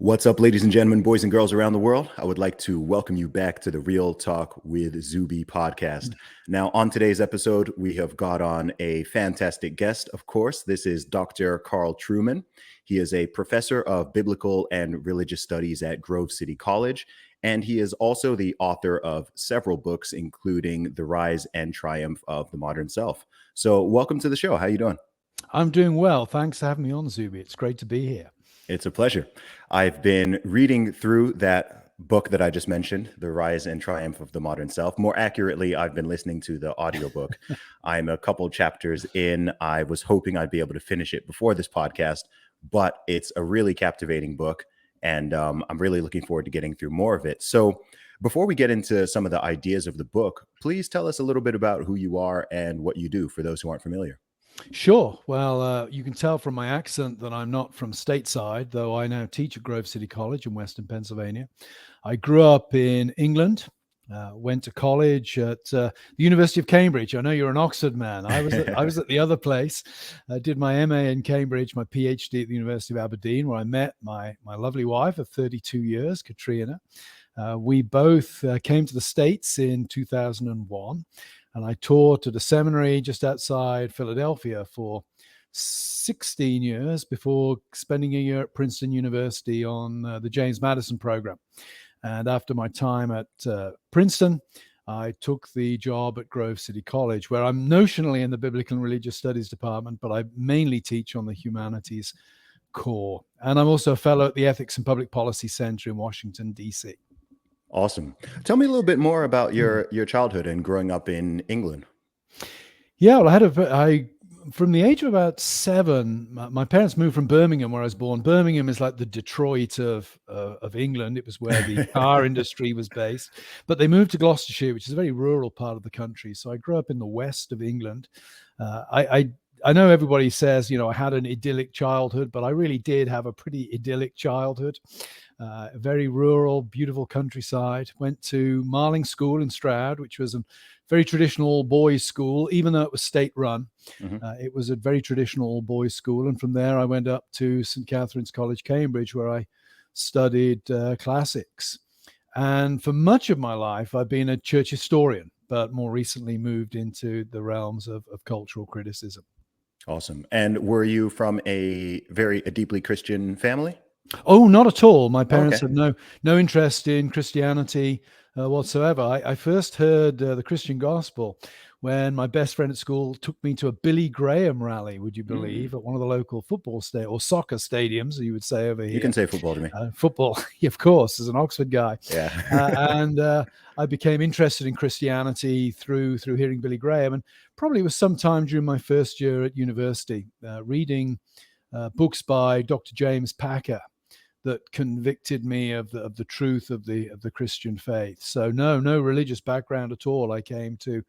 What's up, ladies and gentlemen, boys and girls around the world? I would like to welcome you back to the Real Talk with Zuby podcast. Now, on today's episode, we have got on a fantastic guest, of course. This is Dr. Carl Trueman. He is a professor of biblical and religious studies at Grove City College, and he is also the author of several books, including The Rise and Triumph of the Modern Self. So welcome to the show. How are you doing? I'm doing well. Thanks for having me on, Zuby. It's great to be here. It's a pleasure. I've been reading through that book that I just mentioned, The Rise and Triumph of the Modern Self. More accurately, I've been listening to the audiobook. I'm a couple chapters in. I was hoping I'd be able to finish it before this podcast, but it's a really captivating book, and I'm really looking forward to getting through more of it. So before we get into some of the ideas of the book, please tell us a little bit about who you are and what you do for those who aren't familiar. Sure. Well, you can tell from my accent that I'm not from stateside, though I now teach at Grove City College in Western Pennsylvania. I grew up in England, went to college at the University of Cambridge. I know you're an Oxford man. I was at the other place. I did my MA in Cambridge, my PhD at the University of Aberdeen, where I met my lovely wife of 32 years, Katrina. We both came to the States in 2001. And I taught at a seminary just outside Philadelphia for 16 years before spending a year at Princeton University on the James Madison program. And after my time at Princeton, I took the job at Grove City College, where I'm notionally in the Biblical and Religious Studies department, but I mainly teach on the humanities core. And I'm also a fellow at the Ethics and Public Policy Center in Washington, D.C. Awesome. Tell me a little bit more about your childhood and growing up in England. Yeah, well, from the age of about 7, my parents moved from Birmingham, where I was born. Birmingham is like the Detroit of England. It was where the car industry was based. But they moved to Gloucestershire, which is a very rural part of the country. So I grew up in the west of England. I know everybody says, I had an idyllic childhood, but I really did have a pretty idyllic childhood. A very rural, beautiful countryside. Went to Marling School in Stroud, which was a very traditional all-boys school, even though it was state-run. Mm-hmm. It was a very traditional all-boys school. And from there, I went up to St. Catherine's College, Cambridge, where I studied classics. And for much of my life, I've been a church historian, but more recently moved into the realms of cultural criticism. Awesome. And were you from a deeply Christian family? Oh, not at all. My parents had no interest in Christianity whatsoever. I first heard the Christian gospel when my best friend at school took me to a Billy Graham rally, would you believe, at one of the local football or soccer stadiums, you would say over here. You can say football to me. Football, of course, as an Oxford guy. Yeah. And I became interested in Christianity through hearing Billy Graham, and probably was sometime during my first year at university, reading books by Dr. James Packer that convicted me of the truth of the Christian faith. So no religious background at all. I came to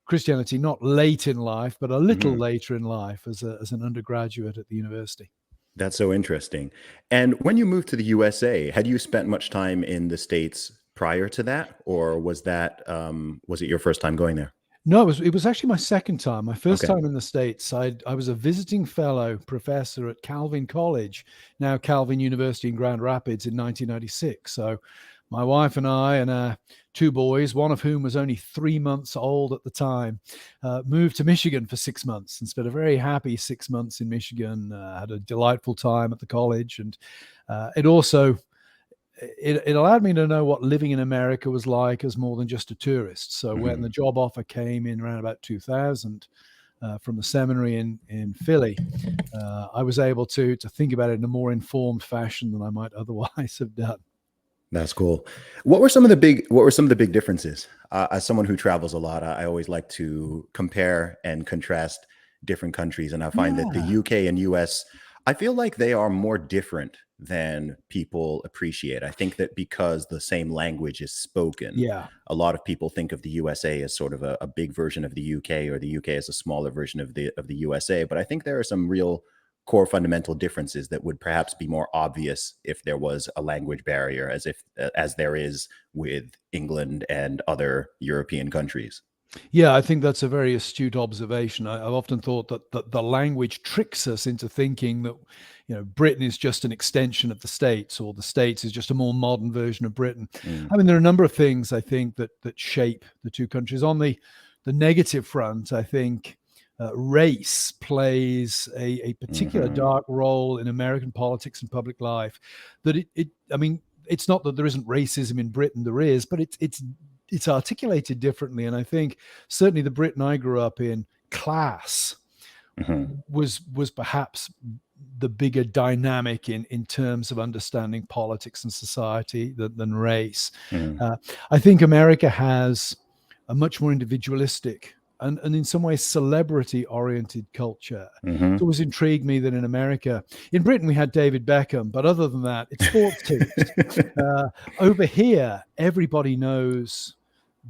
Christianity not late in life, but a little later in life as an undergraduate at the university. That's so interesting. And when you moved to the USA, had you spent much time in the States prior to that, or was it your first time going there? No, it was actually my second time. My first time in the States, I was a visiting fellow professor at Calvin College, now Calvin University in Grand Rapids, in 1996. So my wife and I and our 2 boys, one of whom was only 3 months old at the time, moved to Michigan for 6 months and spent a very happy 6 months in Michigan, had a delightful time at the college. And it also... It allowed me to know what living in America was like as more than just a tourist. So when the job offer came in around about 2000 from the seminary in Philly, I was able to think about it in a more informed fashion than I might otherwise have done. That's cool. What were some of the big differences? As someone who travels a lot, I always like to compare and contrast different countries, and I find that the UK and US, I feel like they are more different than people appreciate. I think that because the same language is spoken, a lot of people think of the USA as sort of a big version of the UK, or the UK as a smaller version of the USA. But I think there are some real core fundamental differences that would perhaps be more obvious if there was a language barrier, as there is with England and other European countries. Yeah, I think that's a very astute observation. I've often thought that the language tricks us into thinking that, Britain is just an extension of the States, or the States is just a more modern version of Britain. Mm, I mean, there are a number of things I think that shape the two countries. On the negative front, I think race plays a particular mhm, dark role in American politics and public life. That I mean, it's not that there isn't racism in Britain, there is, but it's articulated differently. And I think certainly the Britain I grew up in, class mhm, was perhaps the bigger dynamic in terms of understanding politics and society than race. mhm, Uh, I think America has a much more individualistic and in some ways celebrity oriented culture. It's mhm. always intrigued me that in America, in Britain, we had David Beckham, but other than that, it's sports teams. Over here, everybody knows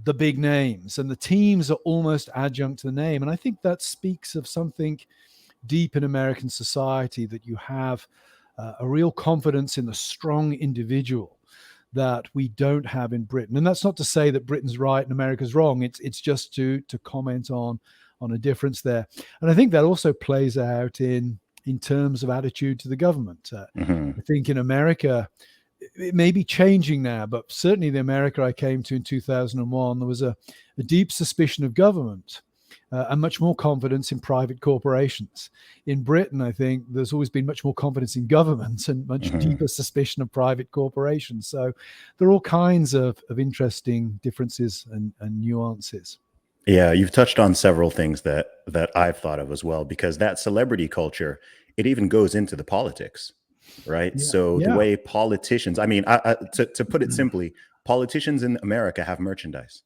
the big names, and the teams are almost adjunct to the name. And I think that speaks of something deep in American society, that you have a real confidence in the strong individual that we don't have in Britain. And that's not to say that Britain's right and America's wrong. It's just to comment on a difference there. And I think that also plays out in terms of attitude to the government. Mhm. I think in America, it may be changing now, but certainly the America I came to in 2001, there was a deep suspicion of government and much more confidence in private corporations. In Britain, I think there's always been much more confidence in governments and much Mhm. deeper suspicion of private corporations. So there are all kinds of interesting differences and nuances. Yeah, you've touched on several things that I've thought of as well, because that celebrity culture, it even goes into the politics, right? Yeah. So the Yeah. way politicians, I mean, to put it simply, politicians in America have merchandise.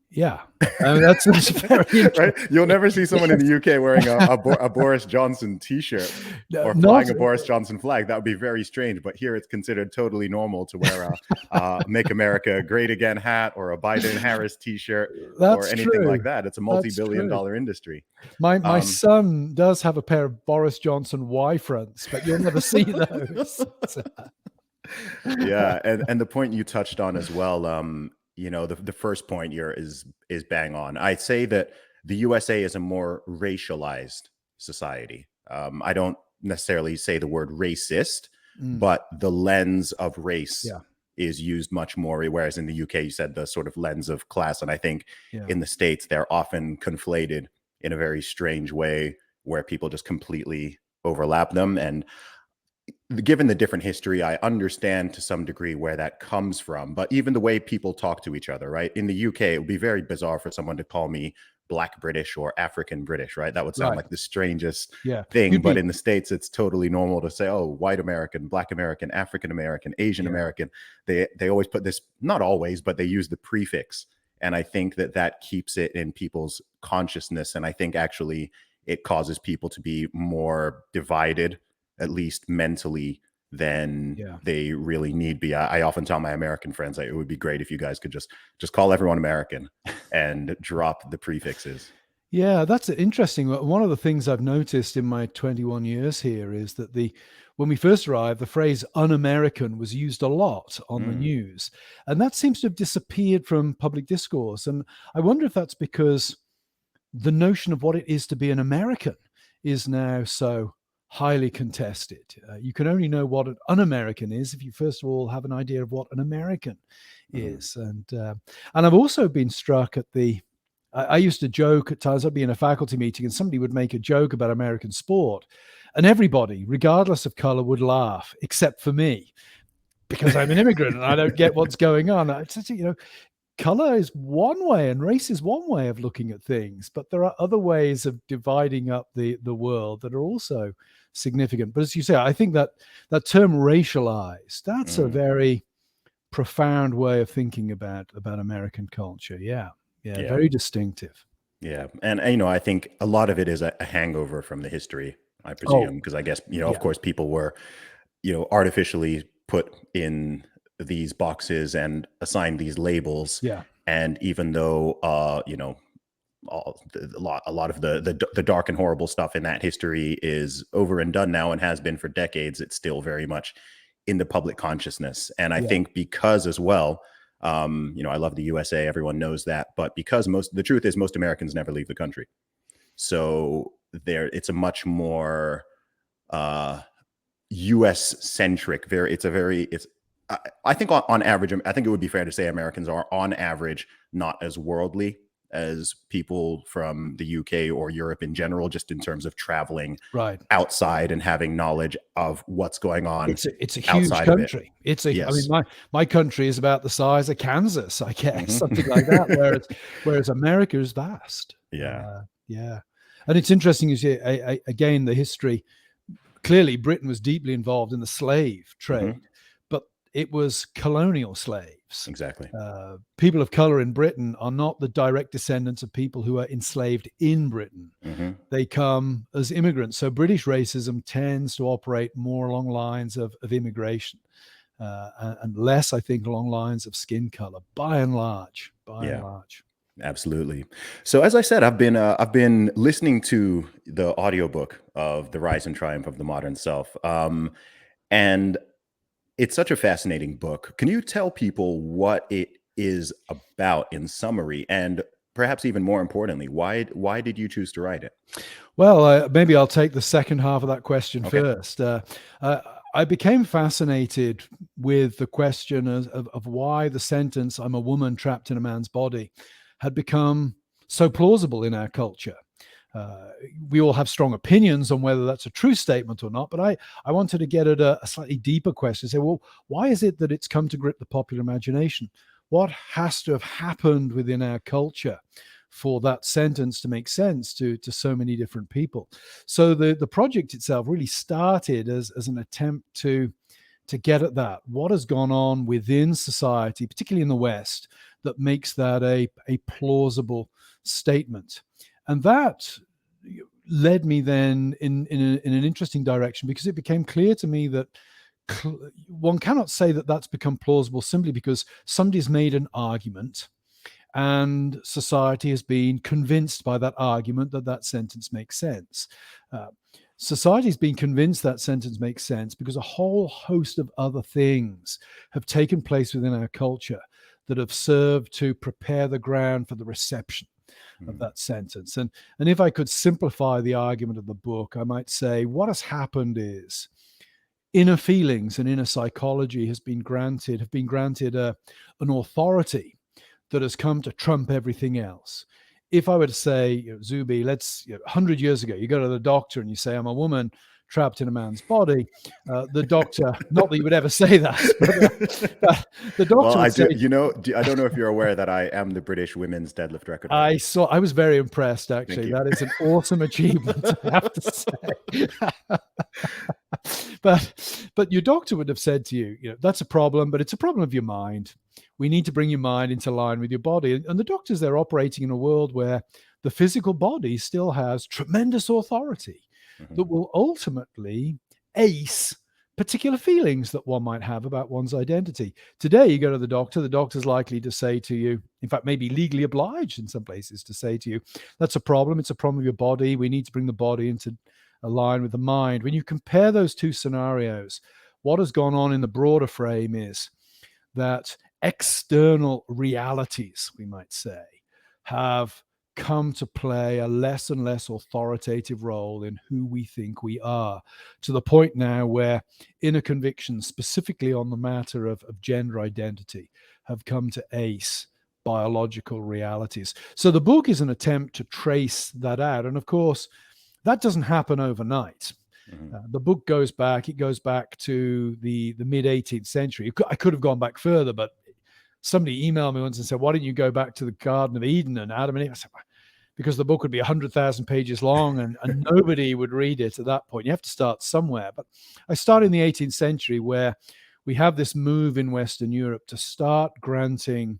Yeah. That's very Right? interesting. You'll never see someone in Yes. the UK wearing a Boris Johnson T-shirt No, or not flying a Boris Johnson flag. That would be very strange. But here it's considered totally normal to wear a "Make America Great Again" hat or a Biden Harris T-shirt or That's anything like true. that. It's a That's multi-billion true. dollar industry. My Um, son does have a pair of Boris Johnson Y fronts, but you'll never see those. So, yeah, and the point you touched on as well, the first point here is bang on. I'd say that the USA is a more racialized society. I don't necessarily say the word racist, mm, but the lens of race yeah, is used much more, whereas in the UK you said the sort of lens of class. And I think yeah, in the States they're often conflated in a very strange way, where people just completely overlap them. And given the different history, I understand to some degree where that comes from. But even the way people talk to each other, right? In the UK, it would be very bizarre for someone to call me Black British or African British, right? That would sound right. like the strangest Yeah. thing. You'd But be, in the States, it's totally normal to say, oh, white American, Black American, African American, Asian yeah, American. They always put this, not always, but they use the prefix. And I think that keeps it in people's consciousness. And I think actually it causes people to be more divided, at least mentally, than yeah. they really need be. I often tell my American friends, like, it would be great if you guys could just call everyone American and drop the prefixes. Yeah, that's interesting. One of the things I've noticed in my 21 years here is that when we first arrived, the phrase un-American was used a lot on the Mm, news. And that seems to have disappeared from public discourse. And I wonder if that's because the notion of what it is to be an American is now so highly contested. You can only know what an un-American is if you first of all have an idea of what an American mm, is. And I've also been struck at I used to joke at times. I'd be in a faculty meeting and somebody would make a joke about American sport, and everybody, regardless of color, would laugh except for me because I'm an immigrant and I don't get what's going on. Color is one way and race is one way of looking at things, but there are other ways of dividing up the world that are also significant. But as you say, I think that term racialized, that's a mm. very profound way of thinking about American culture. Yeah. Yeah. Yeah, Very distinctive. yeah, and I think a lot of it is a hangover from the history, I presume, Oh, because I guess of yeah. course, people were artificially put in these boxes and assigned these labels. Yeah. And even though a lot of the dark and horrible stuff in that history is over and done now and has been for decades, it's still very much in the public consciousness. And I Yeah. think because as well, I love the USA. Everyone knows that. But because the truth is most Americans never leave the country. So it's a much more US centric, I think on average, I think it would be fair to say Americans are on average not as worldly as people from the UK or Europe in general, just in terms of traveling outside and having knowledge of what's going on. It's a huge country. Yes. I mean, my country is about the size of Kansas, I guess, something like that. Whereas America is vast. Yeah. And it's interesting, you see, again, the history. Clearly, Britain was deeply involved in the slave trade, but it was colonial slaves. Exactly. People of color in Britain are not the direct descendants of people who are enslaved in Britain. They come as immigrants. So British racism tends to operate more along lines of immigration and less, I think, along lines of skin color, by and large. Absolutely. So as I said, I've been listening to the audiobook of The Rise and Triumph of the Modern Self. And it's such a fascinating book. Can you tell people what it is about in summary? And perhaps even more importantly, why did you choose to write it? Well, maybe I'll take the second half of that question first. I became fascinated with the question of why the sentence, "I'm a woman trapped in a man's body," had become so plausible in our culture. We all have strong opinions on whether that's a true statement or not, but I wanted to get at a slightly deeper question. Say, well, why is it that it's come to grip the popular imagination? What has to have happened within our culture for that sentence to make sense to so many different people? So the project itself really started as an attempt to get at that. What has gone on within society, particularly in the West, that makes that a plausible statement? And that led me then in an interesting direction, because it became clear to me that one cannot say that that's become plausible simply because somebody's made an argument and society has been convinced by that argument that sentence makes sense. Society's been convinced that sentence makes sense because a whole host of other things have taken place within our culture that have served to prepare the ground for the reception of that sentence. And if I could simplify the argument of the book, I might say what has happened is inner feelings and inner psychology have been granted an authority that has come to trump everything else. If I were to say, Zuby, 100 years ago, you go to the doctor and you say, "I'm a woman trapped in a man's body," the doctor, not that you would ever say that, but the doctor would say, I don't know if you're aware that I am the British women's deadlift record holder. I was very impressed, actually. That is an awesome achievement, I have to say. But your doctor would have said to you, that's a problem, but it's a problem of your mind. We need to bring your mind into line with your body. And the doctors, they're operating in a world where the physical body still has tremendous authority that will ultimately ace particular feelings that one might have about one's identity. Today, you go to the doctor's likely to say to you, in fact, maybe legally obliged in some places to say to you, that's a problem. It's a problem of your body. We need to bring the body into a line with the mind. When you compare those two scenarios, what has gone on in the broader frame is that external realities, we might say, have come to play a less and less authoritative role in who we think we are, to the point now where inner convictions, specifically on the matter of gender identity, have come to ace biological realities. So the book is an attempt to trace that out. And of course, that doesn't happen overnight. The book goes back to the mid 18th century. I could have gone back further, but somebody emailed me once and said, "Why don't you go back to the Garden of Eden and Adam and Eve?" I said, because the book would be 100,000 pages long and nobody would read it at that point. You have to start somewhere. But I started in the 18th century, where we have this move in Western Europe to start granting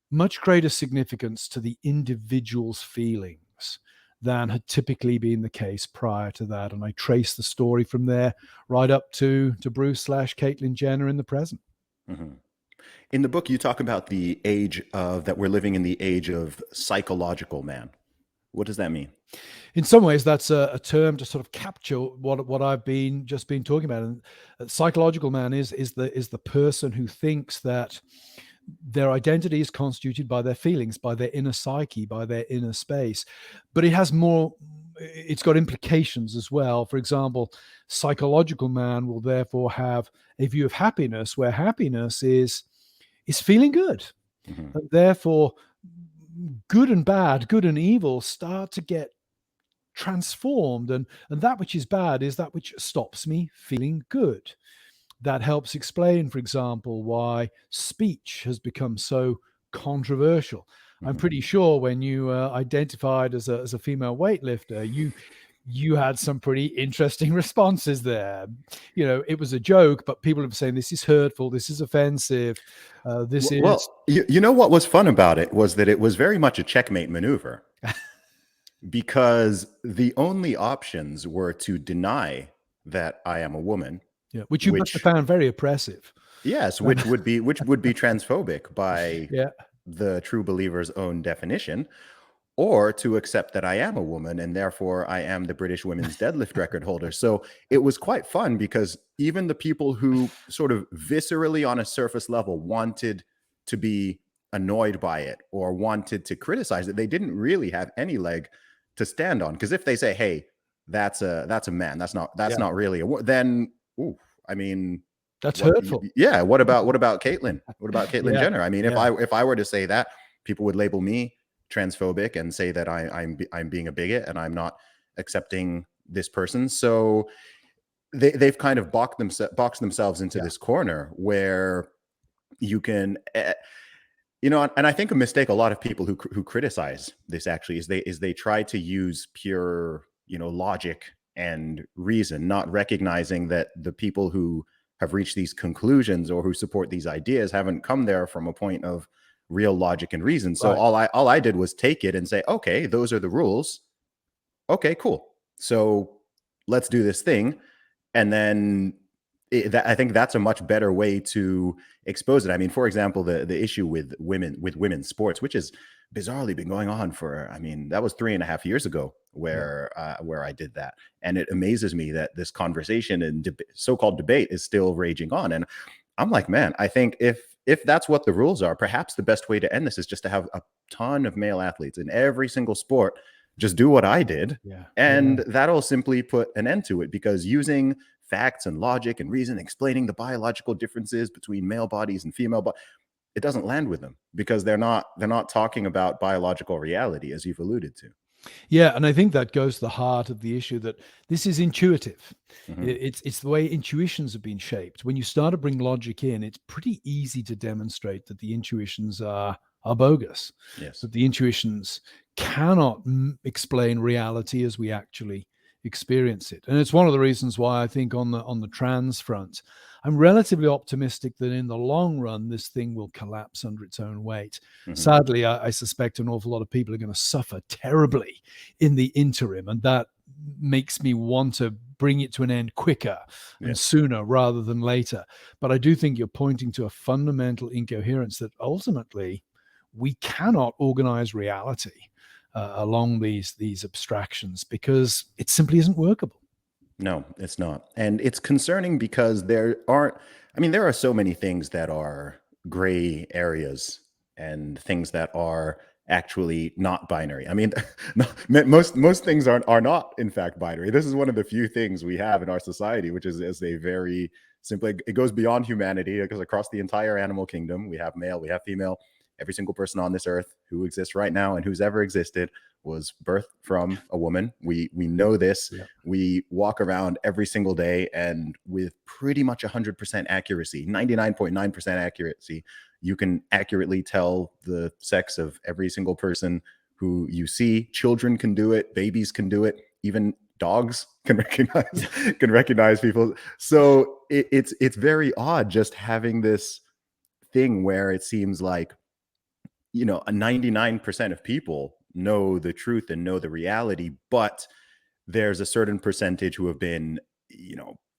much greater significance to the individual's feelings than had typically been the case prior to that. And I trace the story from there right up to Bruce/Caitlyn Jenner in the present. In the book, you talk about the age that we're living in, the age of psychological man. What does that mean? In some ways, that's a term to sort of capture what I've just been talking about. And psychological man is the person who thinks that their identity is constituted by their feelings, by their inner psyche, by their inner space. But it has more, it's got implications as well. For example, psychological man will therefore have a view of happiness where happiness is feeling good. Mhm. And therefore, good and bad, good and evil start to get transformed. And that which is bad is that which stops me feeling good. That helps explain, for example, why speech has become so controversial. I'm Mhm. pretty sure when you identified as a female weightlifter, you had some pretty interesting responses there. You know, it was a joke, but people have saying this is hurtful, this is offensive, this is. Well, you know what was fun about it was that it was very much a checkmate maneuver, because the only options were to deny that I am a woman, Yeah, which you must have which, found very oppressive. yes, which would be transphobic by Yeah, the true believer's own definition, or to accept that I am a woman and therefore I am the British women's deadlift record holder. So it was quite fun, because even the people who sort of viscerally on a surface level wanted to be annoyed by it or wanted to criticize it, they didn't really have any leg to stand on. Because if they say, "Hey, that's a man, that's yeah, not really then, ooh, I mean, that's what? hurtful. Yeah, what about Caitlyn? What about Caitlyn Yeah, Jenner? I mean, if yeah, I were to say that, people would label me transphobic and say that I'm being a bigot and I'm not accepting this person. So they've kind of boxed themselves into yeah, this corner where you can, and I think a mistake a lot of people who criticize this actually is they try to use pure, logic and reason, not recognizing that the people who have reached these conclusions or who support these ideas haven't come there from a point of real logic and reason. So right. all I did was take it and say, okay, those are the rules. Okay, cool. So let's do this thing. And then I think that's a much better way to expose it. I mean, for example, the issue with women's sports, which has bizarrely been going on for, I mean, that was 3.5 years ago Yeah, where I did that. And it amazes me that this conversation and so-called debate is still raging on. And I'm like, man, I think if that's what the rules are, perhaps the best way to end this is just to have a ton of male athletes in every single sport just do what I did, yeah, yeah. and that'll simply put an end to it, because using facts and logic and reason, explaining the biological differences between male bodies and female bodies, it doesn't land with them, because they're not talking about biological reality, as you've alluded to. Yeah, and I think that goes to the heart of the issue that this is intuitive. Hmm. It's the way intuitions have been shaped. When you start to bring logic in, it's pretty easy to demonstrate that the intuitions are bogus, Yes. that the intuitions cannot explain reality as we actually experience it. And it's one of the reasons why I think on the trans front, I'm relatively optimistic that in the long run this thing will collapse under its own weight. Hmm. Sadly, I suspect an awful lot of people are going to suffer terribly in the interim, and that makes me want to bring it to an end quicker and Yes. sooner rather than later. But I do think you're pointing to a fundamental incoherence that ultimately we cannot organize reality along these abstractions because it simply isn't workable. No, it's not. And it's concerning because there are so many things that are gray areas and things that are actually not binary. I mean, most things are not in fact binary. This is one of the few things we have in our society, which is a very simple, it goes beyond humanity. It goes across the entire animal kingdom. We have male, we have female. Every single person on this earth who exists right now and who's ever existed was birthed from a woman. We know this. Yeah. We walk around every single day, and with pretty much 100% accuracy, 99.9% accuracy, you can accurately tell the sex of every single person who you see. Children can do it, babies can do it, even dogs can recognize can recognize people. So it's very odd just having this thing where it seems like, a 99% of people know the truth and know the reality, but there's a certain percentage who have been,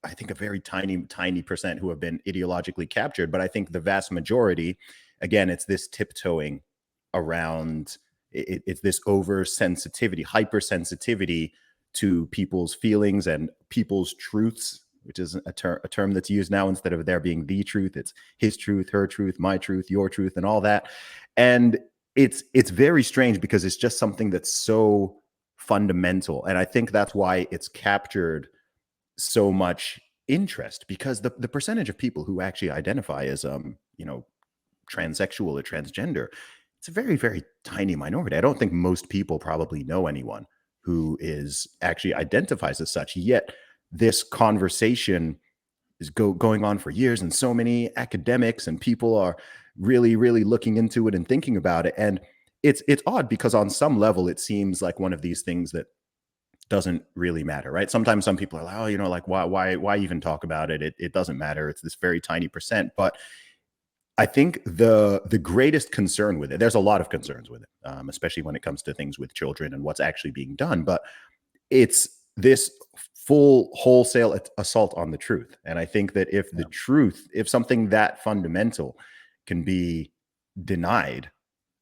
I think a very tiny percent who have been ideologically captured. But I think the vast majority, again, it's this tiptoeing around it's this oversensitivity, hypersensitivity to people's feelings and people's truths which is a term that's used now. Instead of there being the truth, it's his truth, her truth, my truth, your truth, and all that. And it's very strange because it's just something that's so fundamental. And I think that's why it's captured so much interest, because the percentage of people who actually identify as transsexual or transgender, it's a very, very tiny minority. I don't think most people probably know anyone who is actually identifies as such. Yet this conversation is going on for years, and so many academics and people are really, really looking into it and thinking about it. And it's odd because on some level it seems like one of these things that doesn't really matter, right? Sometimes some people are like, oh, like why even talk about it? It doesn't matter. It's this very tiny percent. But I think the greatest concern with it, there's a lot of concerns with it, especially when it comes to things with children and what's actually being done. But it's this full wholesale assault on the truth. And I think that if the truth, if something that fundamental can be denied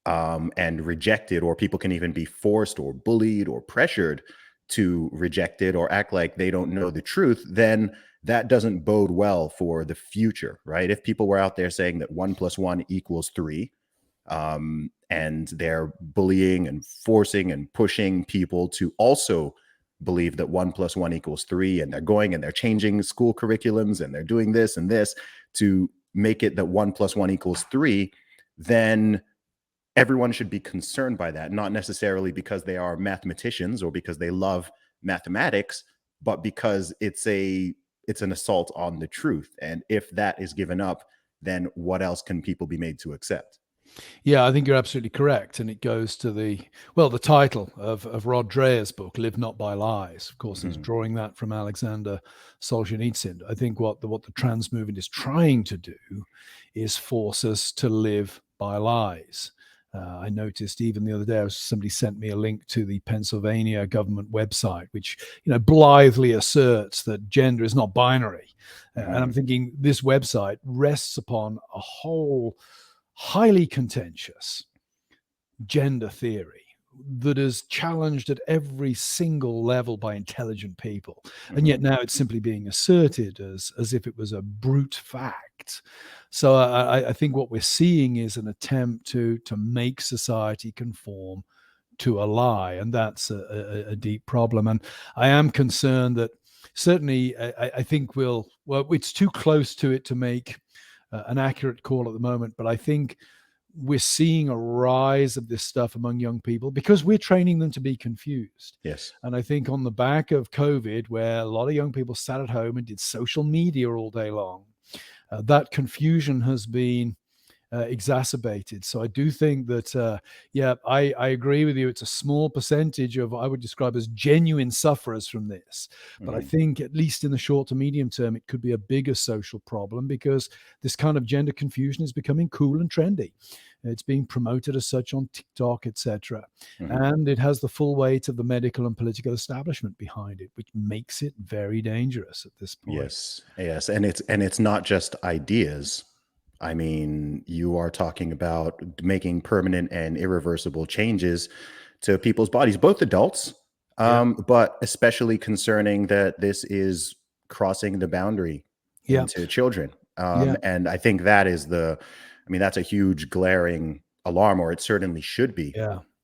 and rejected, or people can even be forced or bullied or pressured to reject it or act like they don't know the truth, then that doesn't bode well for the future, right? If people were out there saying that 1+1 = 3, and they're bullying and forcing and pushing people to also believe that 1+1 = 3, and they're going and they're changing school curriculums and they're doing this and this to make it that 1+1 = 3, then everyone should be concerned by that, not necessarily because they are mathematicians or because they love mathematics, but because it's an assault on the truth. And if that is given up, then what else can people be made to accept? Yeah, I think you're absolutely correct. And it goes to the title of Rod Dreher's book, Live Not by Lies. Of course, he's drawing that from Alexander Solzhenitsyn. I think what the trans movement is trying to do is force us to live by lies. I noticed even the other day, somebody sent me a link to the Pennsylvania government website, which blithely asserts that gender is not binary. And I'm thinking this website rests upon a whole highly contentious gender theory that is challenged at every single level by intelligent people. And yet now it's simply being asserted as if it was a brute fact. So I think what we're seeing is an attempt to make society conform to a lie. And that's a deep problem. And I am concerned that certainly I think it's too close to it to make an accurate call at the moment, but I think we're seeing a rise of this stuff among young people because we're training them to be confused. Yes. And I think on the back of COVID, where a lot of young people sat at home and did social media all day long, that confusion has been exacerbated. So I do think that, I agree with you. It's a small percentage of what I would describe as genuine sufferers from this. But I think at least in the short to medium term, it could be a bigger social problem because this kind of gender confusion is becoming cool and trendy. It's being promoted as such on TikTok, etc. And it has the full weight of the medical and political establishment behind it, which makes it very dangerous at this point. Yes. And it's not just ideas. I mean, you are talking about making permanent and irreversible changes to people's bodies, both adults, but especially concerning that this is crossing the boundary into children. And I think that is that's a huge glaring alarm, or it certainly should be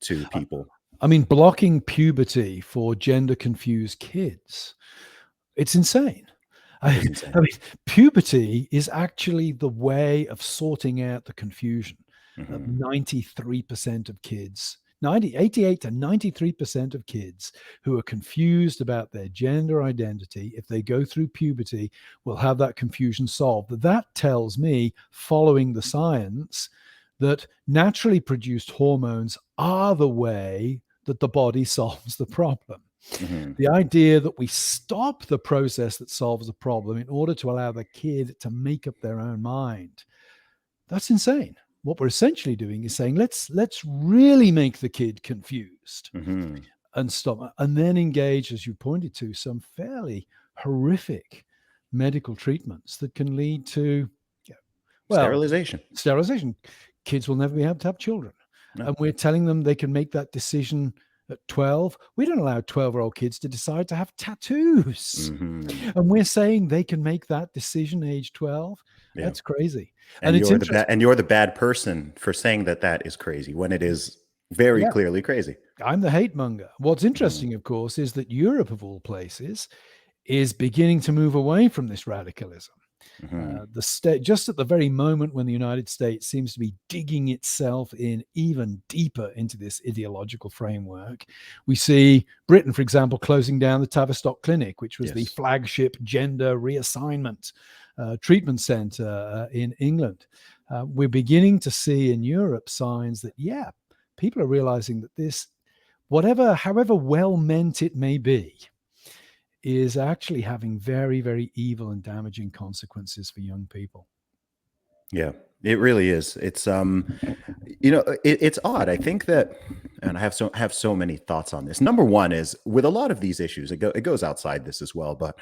to people. I mean, blocking puberty for gender confused kids, it's insane. I mean, puberty is actually the way of sorting out the confusion of 93% of kids, 88 to 93% of kids who are confused about their gender identity. If they go through puberty, will have that confusion solved. But that tells me, following the science, that naturally produced hormones are the way that the body solves the problem. The idea that we stop the process that solves the problem in order to allow the kid to make up their own mind, that's insane. What we're essentially doing is saying, let's really make the kid confused and stop, and then engage, as you pointed to, some fairly horrific medical treatments that can lead to sterilization. Kids will never be able to have children. No. And we're telling them they can make that decision at 12. We don't allow 12-year-old kids to decide to have tattoos. Mm-hmm. And we're saying they can make that decision age 12. Yeah. That's crazy. And And it's interesting. you're the bad person for saying that that is crazy when it is very Yeah, clearly crazy. I'm the hate monger. What's Mm-hmm. interesting, of course, is that Europe, of all places, is beginning to move away from this radicalism. Mm-hmm. The state, just at the very moment when the United States seems to be digging itself in even deeper into this ideological framework, we see Britain, for example, closing down the Tavistock Clinic, which was the Yes. flagship gender reassignment treatment center in England. We're beginning to see in Europe signs that, yeah, people are realizing that this, however well meant it may be, is actually having very, very evil and damaging consequences for young people. Yeah, it really is. It's it's odd. I think that, and I have so many thoughts on this. Number one is with a lot of these issues, it goes outside this as well. But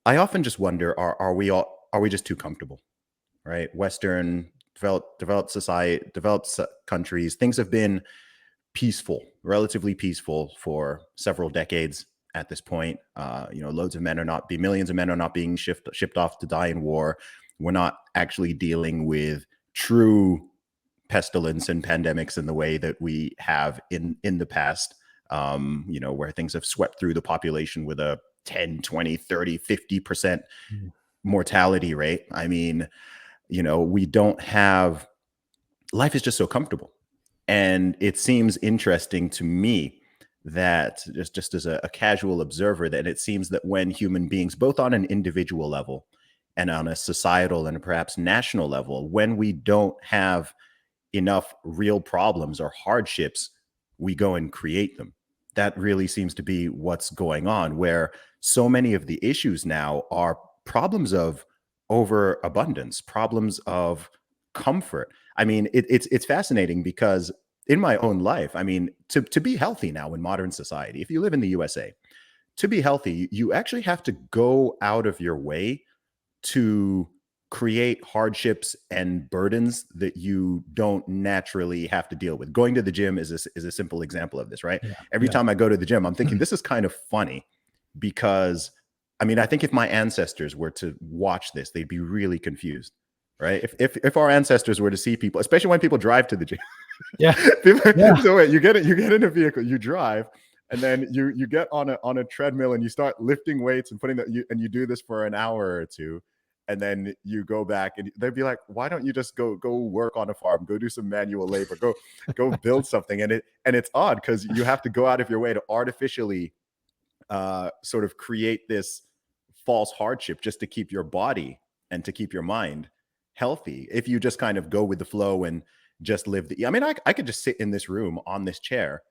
I often just wonder: are we just too comfortable? Right? Western developed society, countries, things have been peaceful, relatively peaceful for several decades at this point. Loads of men are not be millions of men are not being shipped off to die in war. We're not actually dealing with true pestilence and pandemics in the way that we have in the past, where things have swept through the population with a 10, 20, 30, 50% mortality rate. I mean, we don't have, life is just so comfortable. And it seems interesting to me that just as a casual observer, that it seems that when human beings, both on an individual level and on a societal and perhaps national level, when we don't have enough real problems or hardships, we go and create them. That really seems to be what's going on, where so many of the issues now are problems of overabundance, problems of comfort. I mean, it's fascinating because in my own life, I mean, to be healthy now in modern society, if you live in the USA, to be healthy, you actually have to go out of your way to create hardships and burdens that you don't naturally have to deal with. Going to the gym is a simple example of this, right? Yeah, Every yeah, time I go to the gym, I'm thinking this is kind of funny because I mean, I think if my ancestors were to watch this, they'd be really confused, right? If our ancestors were to see people, especially when people drive to the gym, yeah, people, yeah. so wait, you get in a vehicle, you drive, and then you get on a treadmill and you start lifting weights and and you do this for an hour or two, and then you go back and they'd be like, why don't you just go work on a farm, go do some manual labor, go build something? And it's odd because you have to go out of your way to artificially sort of create this false hardship just to keep your body and to keep your mind healthy. If you just kind of go with the flow and just live I mean, I could just sit in this room on this chair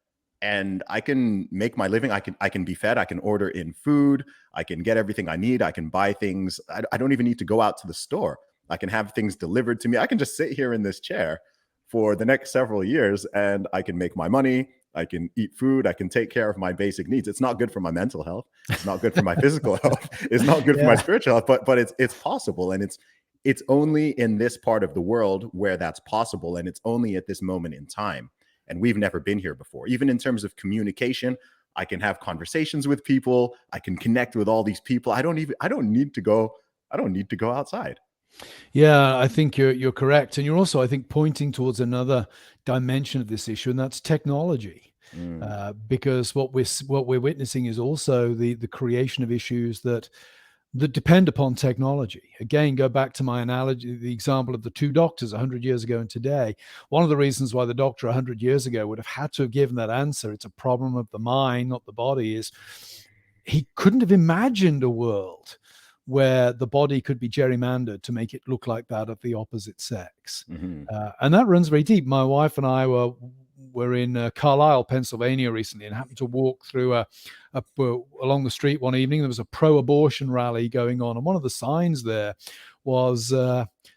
and I can make my living. I can be fed. I can order in food. I can get everything I need. I can buy things. I don't even need to go out to the store. I can have things delivered to me. I can just sit here in this chair for the next several years and I can make my money. I can eat food. I can take care of my basic needs. It's not good for my mental health. It's not good for my physical health. It's not good for my Yeah. spiritual health, but it's possible. And it's only in this part of the world where that's possible. And it's only at this moment in time. And we've never been here before. Even in terms of communication, I can have conversations with people. I can connect with all these people. I don't need to go outside. Yeah, I think you're correct, and you're also, I think, pointing towards another dimension of this issue, and that's technology. Mm, Because what we're witnessing is also the creation of issues that depend upon technology. Again, go back to my analogy, the example of the two doctors 100 years ago and today. One of the reasons why the doctor 100 years ago would have had to have given that answer, it's a problem of the mind, not the body, is he couldn't have imagined a world where the body could be gerrymandered to make it look like that of the opposite sex. mm-hmm. And that runs very deep. My wife and I were in Carlisle, Pennsylvania recently, and happened to walk through along the street one evening. There was a pro-abortion rally going on, and one of the signs there was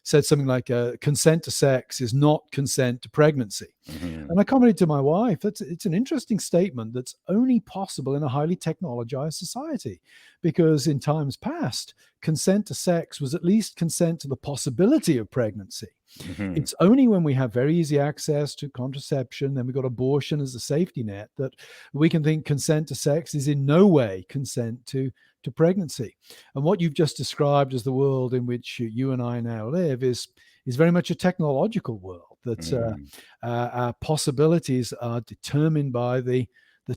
said something like, consent to sex is not consent to pregnancy. Mm-hmm. And I commented to my wife, it's an interesting statement that's only possible in a highly technologized society, because in times past, consent to sex was at least consent to the possibility of pregnancy. Mm-hmm. It's only when we have very easy access to contraception, then we've got abortion as a safety net, that we can think consent to sex is in no way consent to pregnancy. And what you've just described as the world in which you and I now live is very much a technological world, that our possibilities are determined by the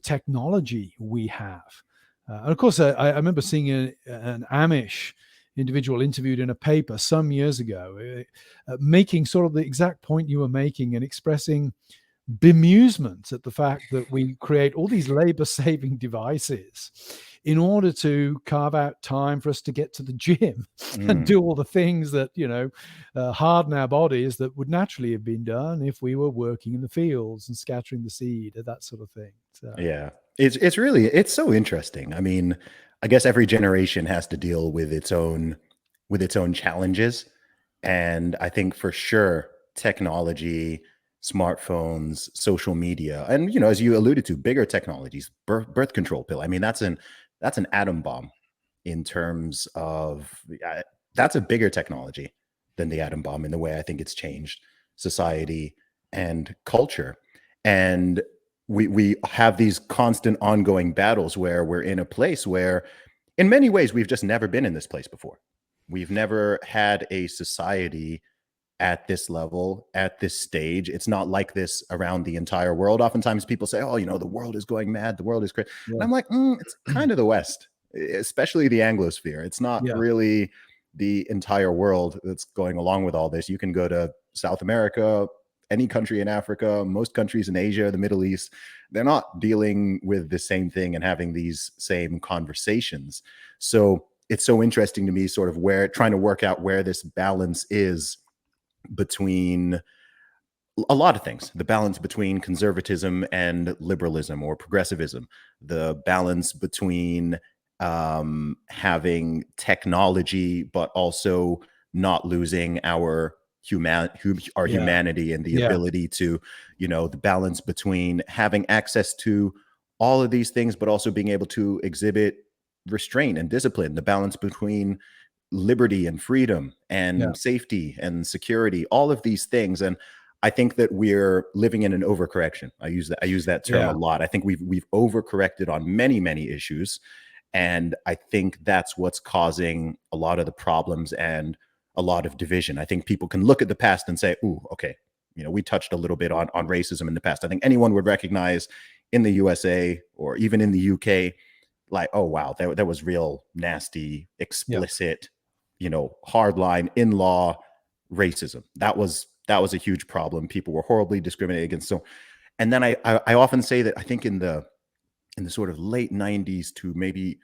technology we have. And of course, I remember seeing an Amish individual interviewed in a paper some years ago, making sort of the exact point you were making and expressing bemusement at the fact that we create all these labor-saving devices in order to carve out time for us to get to the gym and do all the things that, harden our bodies that would naturally have been done if we were working in the fields and scattering the seed and that sort of thing. So. Yeah, it's so interesting. I mean, I guess every generation has to deal with its own challenges, and I think for sure technology, smartphones, social media, and as you alluded to, bigger technologies, birth control pill. I mean, that's an atom bomb in terms of that's a bigger technology than the atom bomb in the way I think it's changed society and culture. And we have these constant ongoing battles where we're in a place where in many ways we've just never been in this place before. We've never had a society at this level, at this stage. It's not like this around the entire world. Oftentimes people say, oh, the world is going mad, the world is crazy. Yeah. And I'm like, it's kind of the West, especially the Anglosphere. It's not really the entire world that's going along with all this. You can go to South America, any country in Africa, most countries in Asia, the Middle East, they're not dealing with the same thing and having these same conversations. So it's so interesting to me sort of trying to work out where this balance is between a lot of things, the balance between conservatism and liberalism or progressivism, the balance between having technology, but also not losing our humanity and the ability to, the balance between having access to all of these things, but also being able to exhibit restraint and discipline, the balance between liberty and freedom and safety and security, all of these things. And I think that we're living in an overcorrection. I use that term a lot. I think we've overcorrected on many, many issues. And I think that's what's causing a lot of the problems and a lot of division. I think people can look at the past and say, ooh, okay, we touched a little bit on racism in the past. I think anyone would recognize in the USA or even in the UK, like, oh, wow, there was real nasty, explicit, hardline in-law racism. That was a huge problem. People were horribly discriminated against. So, and then I often say that I think in the sort of late 90s to maybe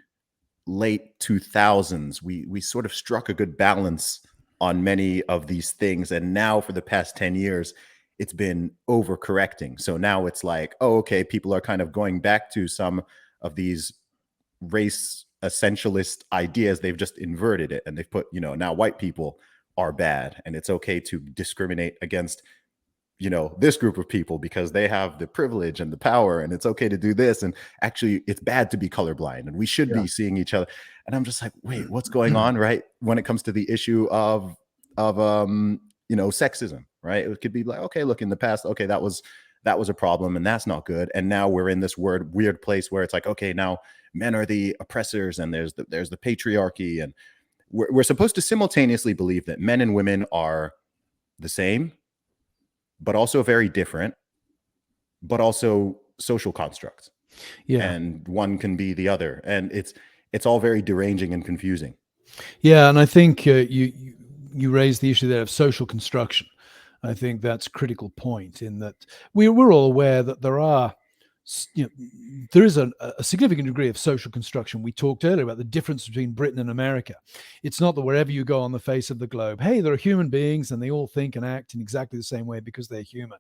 late 2000s, we sort of struck a good balance on many of these things. And now for the past 10 years, it's been overcorrecting. So now it's like, oh, okay, people are kind of going back to some of these race essentialist ideas. They've just inverted it and they've put, now white people are bad and it's okay to discriminate against this group of people because they have the privilege and the power, and it's okay to do this, and actually it's bad to be colorblind and we should be seeing each other. And I'm just like, wait, what's going on? Right, when it comes to the issue of sexism, right? It could be like, okay, look, in the past, okay, that was a problem and that's not good, and now we're in this weird place where it's like, okay, now men are the oppressors and there's the patriarchy, and we're supposed to simultaneously believe that men and women are the same but also very different, but also social constructs. And one can be the other. And it's all very deranging and confusing. Yeah, and I think you raised the issue there of social construction. I think that's a critical point in that we're all aware that there is a significant degree of social construction. We talked earlier about the difference between Britain and America. It's not that wherever you go on the face of the globe, hey, there are human beings and they all think and act in exactly the same way because they're human.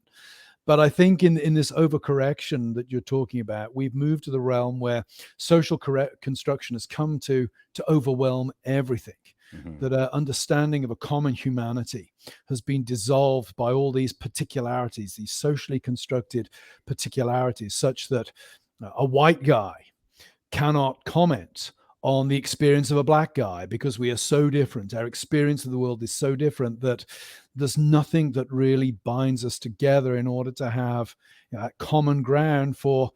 But I think in this overcorrection that you're talking about, we've moved to the realm where social construction has come to overwhelm everything. Mhm. that our understanding of a common humanity has been dissolved by all these particularities, these socially constructed particularities, such that a white guy cannot comment on the experience of a black guy because we are so different. Our experience of the world is so different that there's nothing that really binds us together in order to have common ground for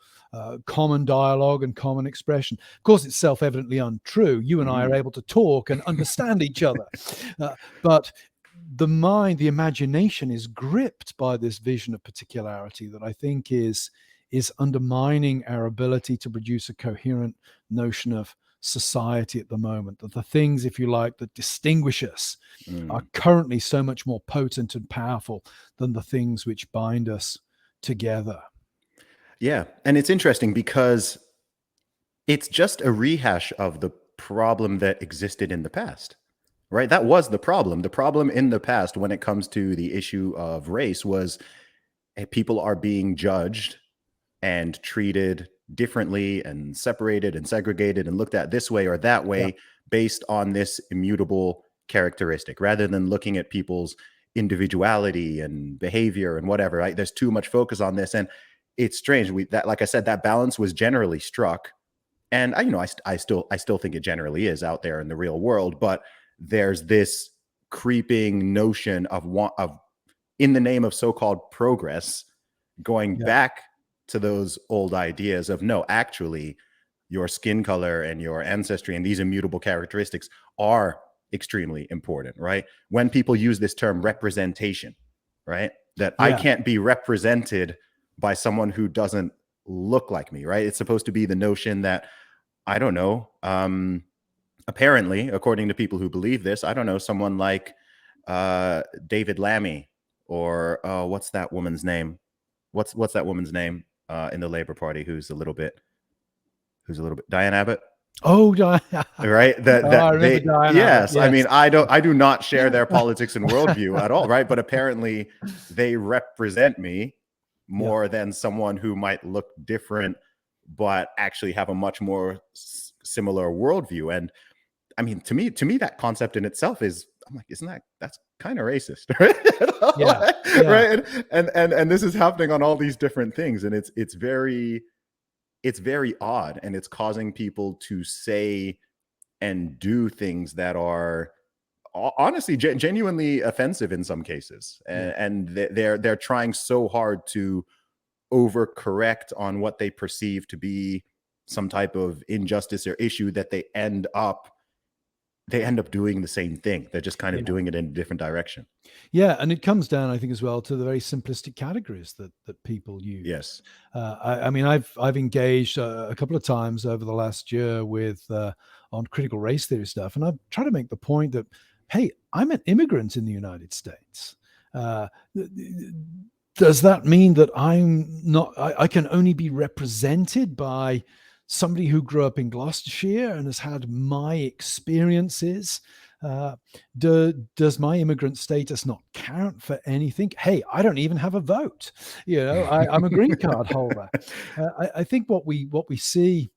common dialogue and common expression. Of course, it's self-evidently untrue. You and I are able to talk and understand each other, but the mind, the imagination is gripped by this vision of particularity that I think is undermining our ability to produce a coherent notion of society at the moment. That the things, if you like, that distinguish us are currently so much more potent and powerful than the things which bind us together. Yeah. And it's interesting because it's just a rehash of the problem that existed in the past, right? That was the problem. The problem in the past when it comes to the issue of race was people are being judged and treated differently and separated and segregated and looked at this way or that way based on this immutable characteristic rather than looking at people's individuality and behavior and whatever, right? There's too much focus on this. And it's strange. That, like I said, that balance was generally struck. And I still think it generally is out there in the real world, but there's this creeping notion of in the name of so-called progress, going back to those old ideas of no, actually, your skin color and your ancestry and these immutable characteristics are extremely important, right? When people use this term representation, right? That I can't be represented by someone who doesn't look like me, right? It's supposed to be the notion that, I don't know, apparently, according to people who believe this, I don't know, someone like David Lammy or what's that woman's name? What's that woman's name in the Labour Party who's a little bit Diane Abbott? Oh, right. I remember Diane yes. Abbott, I mean, I do not share their politics and worldview at all, right? But apparently they represent me more than someone who might look different, but actually have a much more similar worldview. And I mean, to me, that concept in itself is, I'm like, that's kind of racist, right? Right. And this is happening on all these different things. And it's very odd. And it's causing people to say and do things that are honestly genuinely offensive in some cases. And they're trying so hard to overcorrect on what they perceive to be some type of injustice or issue that they end up doing the same thing. They're just kind of doing it in a different direction. Yeah, and it comes down, I think, as well to the very simplistic categories that people use. Yes. I mean, I've engaged a couple of times over the last year with on critical race theory stuff, and I've tried to make the point that, hey, I'm an immigrant in the United States. Does that mean that I can only be represented by somebody who grew up in Gloucestershire and has had my experiences? Does my immigrant status not count for anything? Hey, I don't even have a vote. I'm a green card holder. I think what we see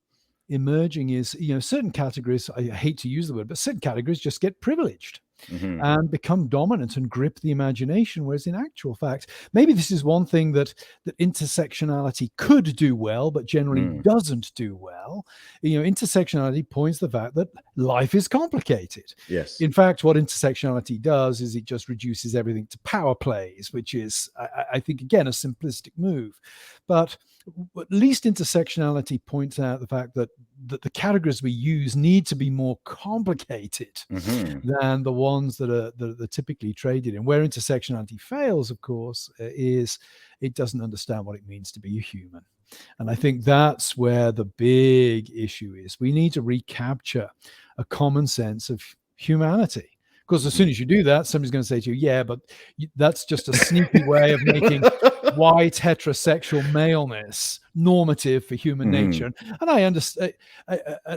emerging is, certain categories, I hate to use the word, but certain categories just get privileged. And become dominant and grip the imagination, whereas in actual fact, maybe this is one thing that intersectionality could do well, but generally doesn't do well. Intersectionality points to the fact that life is complicated. Yes. In fact, what intersectionality does is it just reduces everything to power plays, which is, I think, again, a simplistic move. But at least intersectionality points out the fact that the categories we use need to be more complicated than the ones that are typically traded in. Where intersectionality fails, of course, is it doesn't understand what it means to be a human. And I think that's where the big issue is. We need to recapture a common sense of humanity. Because as soon as you do that, somebody's going to say to you, yeah, but that's just a sneaky way of making white heterosexual maleness normative for human nature. And I understand,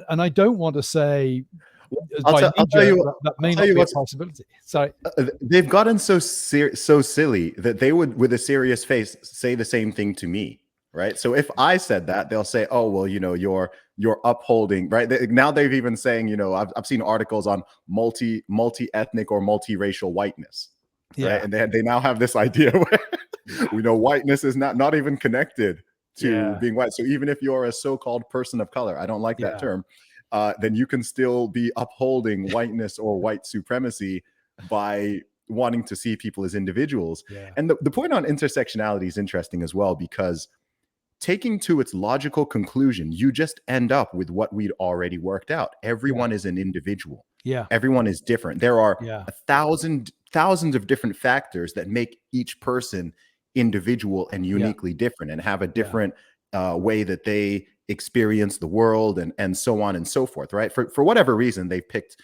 and I don't want to say that may not be a possibility. Sorry. They've gotten so silly that they would, with a serious face, say the same thing to me. right? So if I said that, they'll say, oh, well, you're upholding, right? Now they've even saying, I've seen articles on multi-ethnic or multiracial whiteness, right? Yeah. And they now have this idea where Yeah. we know whiteness is not even connected to Yeah. being white. So even if you're a so-called person of color, I don't like that Yeah. term, then you can still be upholding whiteness or white supremacy by wanting to see people as individuals. Yeah. And the point on intersectionality is interesting as well, because taking to its logical conclusion, you just end up with what we'd already worked out. Yeah. Everyone is an individual. Yeah. Everyone is different. There are Yeah. thousands of different factors that make each person individual and Yeah. uniquely different, and have a Yeah. different way that they experience the world, and so on and so forth, right? For whatever reason, they've picked,